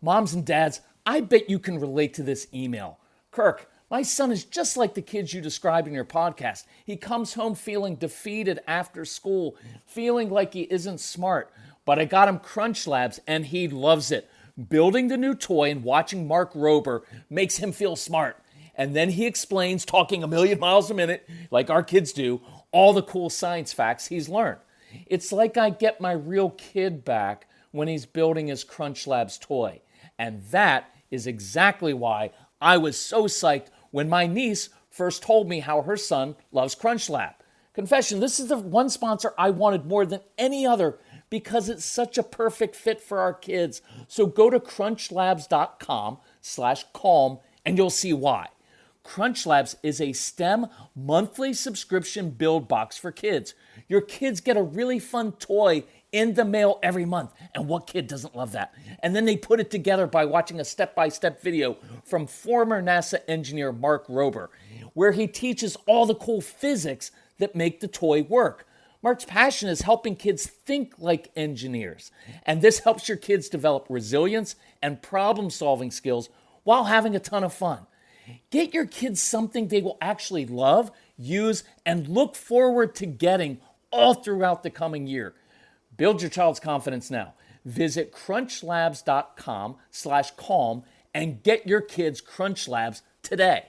Moms and dads, I bet you can relate to this email. Kirk, my son is just like the kids you described in your podcast. He comes home feeling defeated after school, feeling like he isn't smart. But I got him Crunch Labs and he loves it. Building the new toy and watching Mark Rober makes him feel smart. And then he explains, talking a million miles a minute, like our kids do, all the cool science facts he's learned. It's like I get my real kid back when he's building his Crunch Labs toy. And that is exactly why I was so psyched when my niece first told me how her son loves Crunch Lab. Confession, this is the one sponsor I wanted more than any other because it's such a perfect fit for our kids. So go to crunchlabs.com/calm and you'll see why. Crunch Labs is a STEM monthly subscription build box for kids. Your kids get a really fun toy in the mail every month. And what kid doesn't love that? And then they put it together by watching a step-by-step video from former NASA engineer Mark Rober, where he teaches all the cool physics that make the toy work. Mark's passion is helping kids think like engineers. And this helps your kids develop resilience and problem-solving skills while having a ton of fun. Get your kids something they will actually love, use, and look forward to getting all throughout the coming year. Build your child's confidence now. Visit crunchlabs.com/calm and get your kids Crunch Labs today.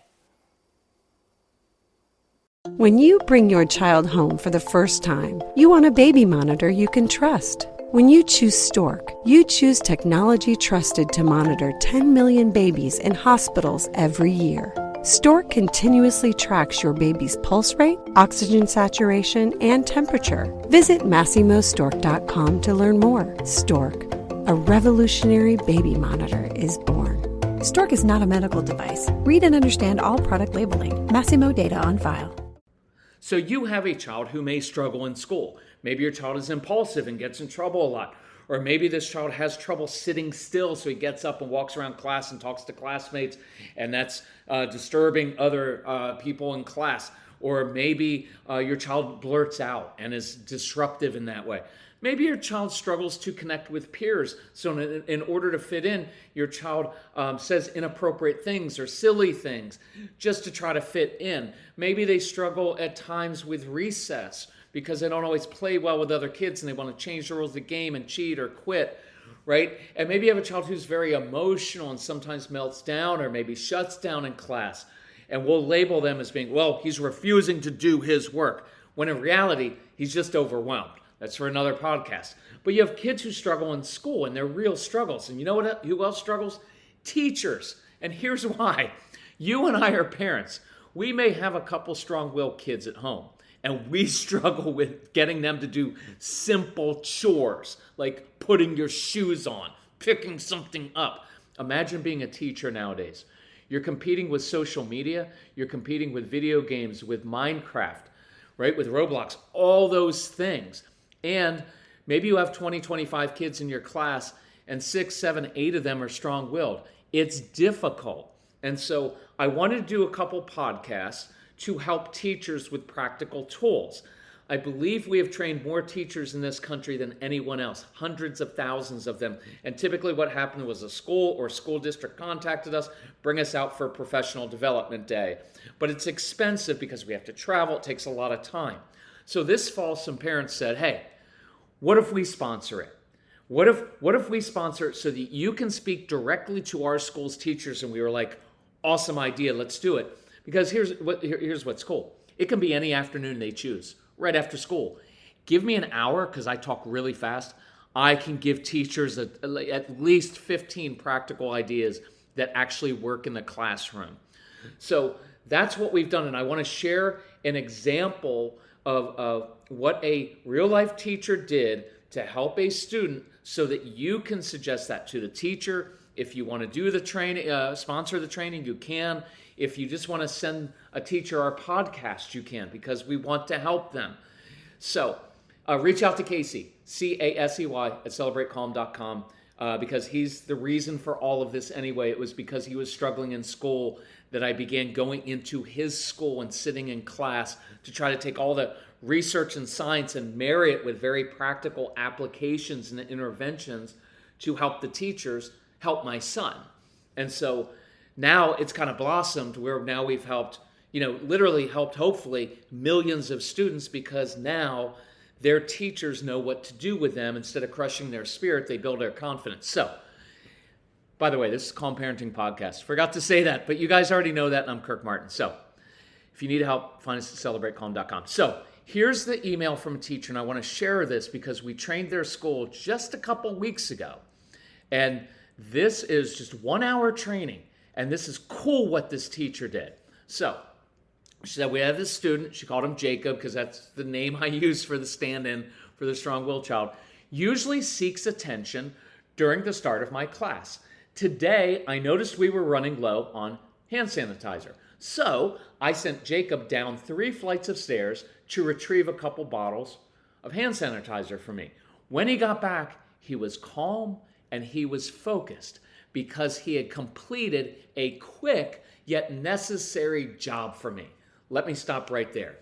When you bring your child home for the first time, you want a baby monitor you can trust. When you choose Stork, you choose technology trusted to monitor 10 million babies in hospitals every year. Stork continuously tracks your baby's pulse rate, oxygen saturation, and temperature. Visit MassimoStork.com to learn more. Stork, a revolutionary baby monitor, is born. Stork is not a medical device. Read and understand all product labeling. Massimo data on file. So you have a child who may struggle in school. Maybe your child is impulsive and gets in trouble a lot. Or maybe this child has trouble sitting still, so he gets up and walks around class and talks to classmates, and that's disturbing other people in class. Or maybe your child blurts out and is disruptive in that way. Maybe your child struggles to connect with peers. So in order to fit in, your child says inappropriate things or silly things just to try to fit in. Maybe they struggle at times with recess because they don't always play well with other kids and they want to change the rules of the game and cheat or quit, right? And maybe you have a child who's very emotional and sometimes melts down or maybe shuts down in class. And we'll label them as being, well, he's refusing to do his work, when in reality, he's just overwhelmed. That's for another podcast. But you have kids who struggle in school, and they're real struggles. And you know what? Who else struggles? Teachers. And here's why. You and I are parents. We may have a couple strong-willed kids at home, and we struggle with getting them to do simple chores, like putting your shoes on, picking something up. Imagine being a teacher nowadays. You're competing with social media. You're competing with video games, with Minecraft, right? With Roblox, all those things. And maybe you have 20, 25 kids in your class and 6, 7, 8 of them are strong-willed. It's difficult. And so I wanted to do a couple podcasts to help teachers with practical tools. I believe we have trained more teachers in this country than anyone else, hundreds of thousands of them. And typically what happened was a school or school district contacted us, bring us out for a professional development day. But it's expensive because we have to travel. It takes a lot of time. So this fall, some parents said, hey, what if we sponsor it? What if we sponsor it so that you can speak directly to our school's teachers? And we were like, awesome idea, let's do it. Because here's what's cool. It can be any afternoon they choose, right after school. Give me an hour, because I talk really fast. I can give teachers at least 15 practical ideas that actually work in the classroom. So that's what we've done. And I want to share an example of what a real life teacher did to help a student so that you can suggest that to the teacher. If you want to do the training, sponsor the training, you can. If you just want to send a teacher our podcast, you can, because we want to help them. So reach out to Casey, C-A-S-E-Y, at celebratecalm.com, because he's the reason for all of this anyway. It was because he was struggling in school that I began going into his school and sitting in class to try to take all the research and science and marry it with very practical applications and interventions to help the teachers help my son. And so now it's kind of blossomed where now we've helped, literally helped hopefully millions of students, because now their teachers know what to do with them. Instead of crushing their spirit, they build their confidence. So, by the way, this is Calm Parenting Podcast. Forgot to say that, but you guys already know that, and I'm Kirk Martin. So, if you need help, find us at celebratecalm.com. So, here's the email from a teacher, and I want to share this because we trained their school just a couple weeks ago. And this is just 1 hour training, and this is cool what this teacher did. So, she said, we have this student, she called him Jacob because that's the name I use for the stand-in for the strong-willed child, usually seeks attention during the start of my class. Today, I noticed we were running low on hand sanitizer. So I sent Jacob down 3 flights of stairs to retrieve a couple bottles of hand sanitizer for me. When he got back, he was calm and he was focused because he had completed a quick yet necessary job for me. Let me stop right there.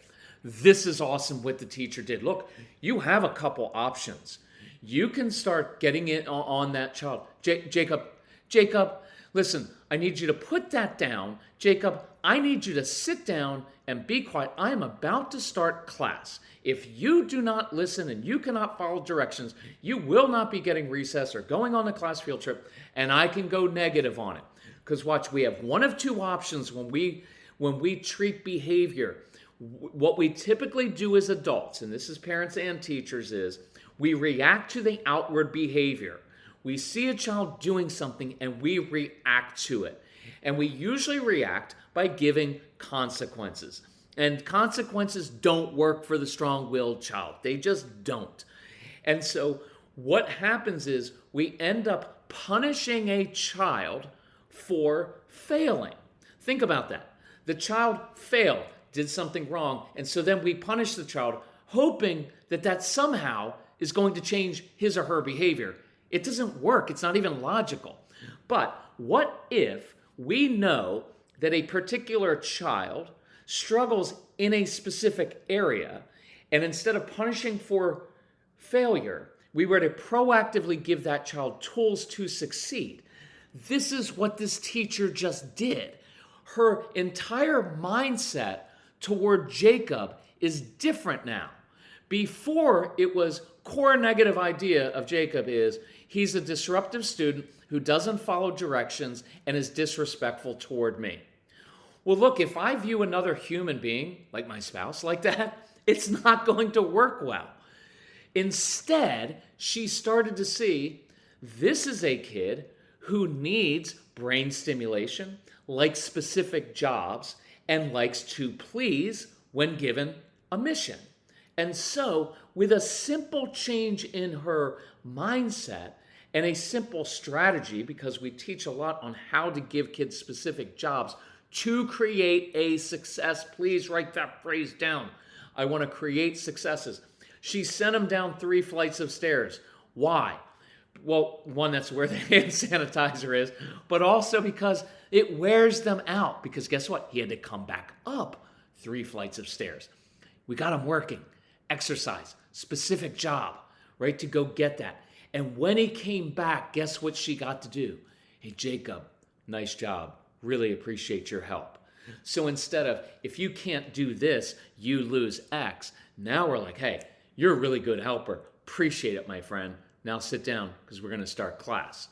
This is awesome what the teacher did. Look, you have a couple options. You can start getting it on that child. Jacob, listen, I need you to put that down. Jacob, I need you to sit down and be quiet. I am about to start class. If you do not listen and you cannot follow directions, you will not be getting recess or going on the class field trip, and I can go negative on it. Because watch, we have one of two options when we treat behavior. What we typically do as adults, and this is parents and teachers, is we react to the outward behavior. We see a child doing something and we react to it. And we usually react by giving consequences. And consequences don't work for the strong-willed child. They just don't. And so what happens is we end up punishing a child for failing. Think about that. The child failed, did something wrong, and so then we punish the child, hoping that that somehow is going to change his or her behavior. It doesn't work. It's not even logical. But what if we know that a particular child struggles in a specific area, and instead of punishing for failure, we were to proactively give that child tools to succeed? This is what this teacher just did. Her entire mindset toward Jacob is different now. Before, it was core negative idea of Jacob is he's a disruptive student who doesn't follow directions and is disrespectful toward me. Well, look, if I view another human being, like my spouse, like that, it's not going to work well. Instead, she started to see this is a kid who needs brain stimulation, likes specific jobs, and likes to please when given a mission. And so, with a simple change in her mindset and a simple strategy, because we teach a lot on how to give kids specific jobs to create a success. Please write that phrase down. I want to create successes. She sent him down 3 flights of stairs. Why? Well, one, that's where the hand sanitizer is, but also because it wears them out. Because guess what? He had to come back up 3 flights of stairs. We got him working. Exercise, specific job, right, to go get that. And when he came back, guess what she got to do? Hey, Jacob, nice job. Really appreciate your help. So instead of, if you can't do this, you lose X, now we're like, hey, you're a really good helper. Appreciate it, my friend. Now sit down because we're going to start class,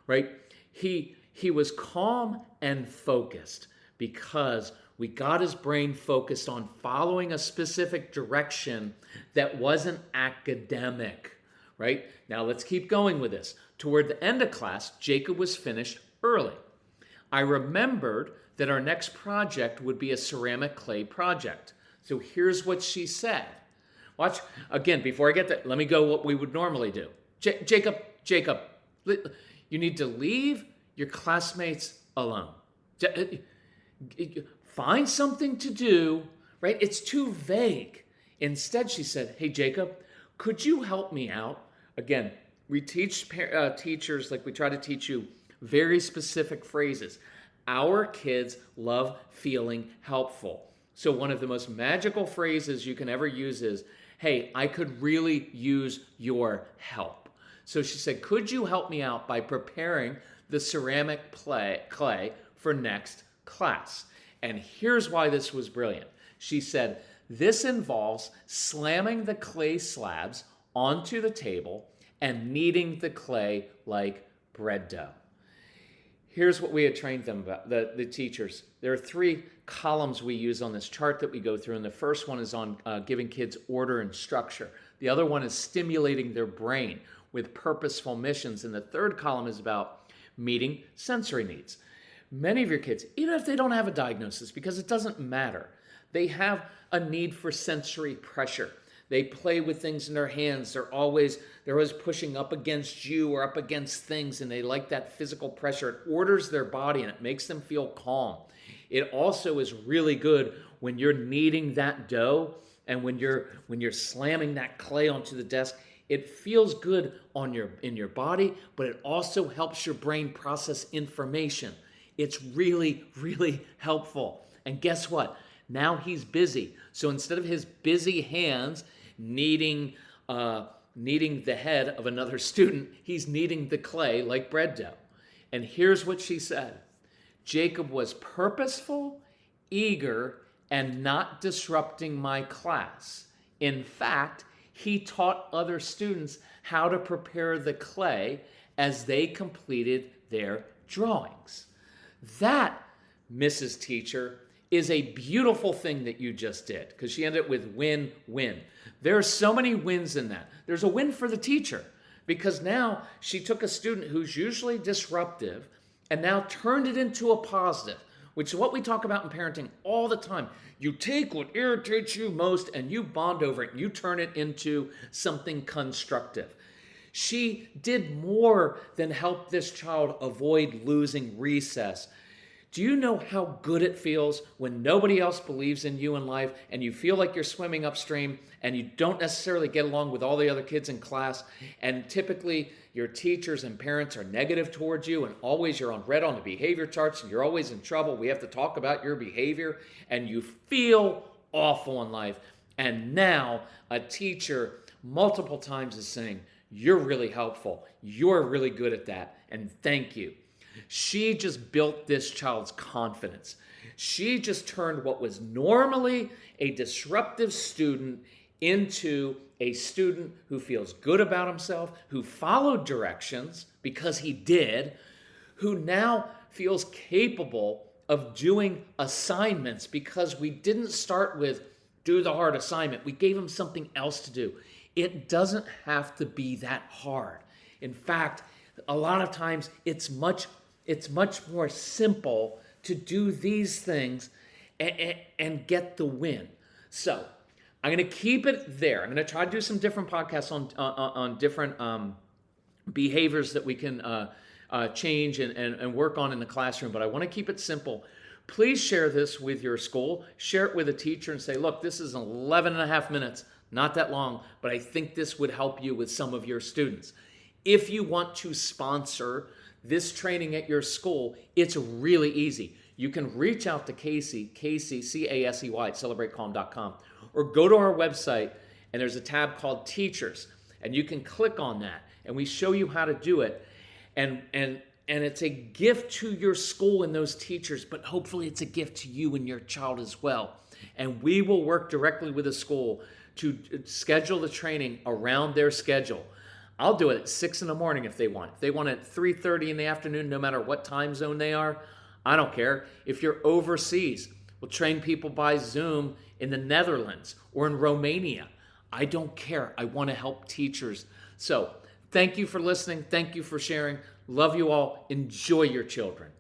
right? He was calm and focused because we got his brain focused on following a specific direction that wasn't academic, right? Now let's keep going with this. Toward the end of class, Jacob was finished early. I remembered that our next project would be a ceramic clay project. So here's what she said. Watch, again, before I get that, let me go what we would normally do. Jacob, you need to leave your classmates alone. Find something to do, right? It's too vague. Instead, she said, hey, Jacob, could you help me out? Again, we teach teachers, like we try to teach you, very specific phrases. Our kids love feeling helpful. So one of the most magical phrases you can ever use is, hey, I could really use your help. So she said, could you help me out by preparing the ceramic clay for next class. And here's why this was brilliant. She said, this involves slamming the clay slabs onto the table and kneading the clay like bread dough. Here's what we had trained them about, the teachers. There are 3 columns we use on this chart that we go through, and the first one is on giving kids order and structure. The other one is stimulating their brain with purposeful missions, and the third column is about meeting sensory needs. Many of your kids, even if they don't have a diagnosis, because it doesn't matter, they have a need for sensory pressure. They play with things in their hands. They're always pushing up against you or up against things, and they like that physical pressure. It orders their body and it makes them feel calm. It also is really good when you're kneading that dough and when you're slamming that clay onto the desk. It feels good in your body, but it also helps your brain process information. It's really, really helpful. And guess what? Now he's busy. So instead of his busy hands kneading the head of another student, he's kneading the clay like bread dough. And here's what she said. Jacob was purposeful, eager, and not disrupting my class. In fact, he taught other students how to prepare the clay as they completed their drawings. That, Mrs. Teacher, is a beautiful thing that you just did, because she ended it with win-win. There are so many wins in that. There's a win for the teacher, because now she took a student who's usually disruptive and now turned it into a positive, which is what we talk about in parenting all the time. You take what irritates you most and you bond over it and you turn it into something constructive. She did more than help this child avoid losing recess. Do you know how good it feels when nobody else believes in you in life and you feel like you're swimming upstream and you don't necessarily get along with all the other kids in class, and typically your teachers and parents are negative towards you and always you're on red on the behavior charts and you're always in trouble. We have to talk about your behavior and you feel awful in life. And now a teacher multiple times is saying, you're really helpful. You're really good at that. And thank you. She just built this child's confidence. She just turned what was normally a disruptive student into a student who feels good about himself, who followed directions because he did, who now feels capable of doing assignments because we didn't start with do the hard assignment. We gave him something else to do. It doesn't have to be that hard. In fact, a lot of times it's much more simple to do these things and get the win. So I'm going to keep it there. I'm going to try to do some different podcasts on different behaviors that we can change and work on in the classroom, but I want to keep it simple. Please share this with your school. Share it with a teacher and say, look, this is 11 and a half minutes, not that long, but I think this would help you with some of your students. If you want to sponsor this training at your school, it's really easy. You can reach out to Casey, C-A-S-E-Y, at celebratecalm.com, or go to our website, and there's a tab called Teachers, and you can click on that, and we show you how to do it, and it's a gift to your school and those teachers, but hopefully it's a gift to you and your child as well. And we will work directly with the school to schedule the training around their schedule. I'll do it at 6 in the morning if they want. If they want it at 3:30 in the afternoon, no matter what time zone they are, I don't care. If you're overseas, we'll train people by Zoom in the Netherlands or in Romania. I don't care. I want to help teachers. So thank you for listening. Thank you for sharing. Love you all. Enjoy your children.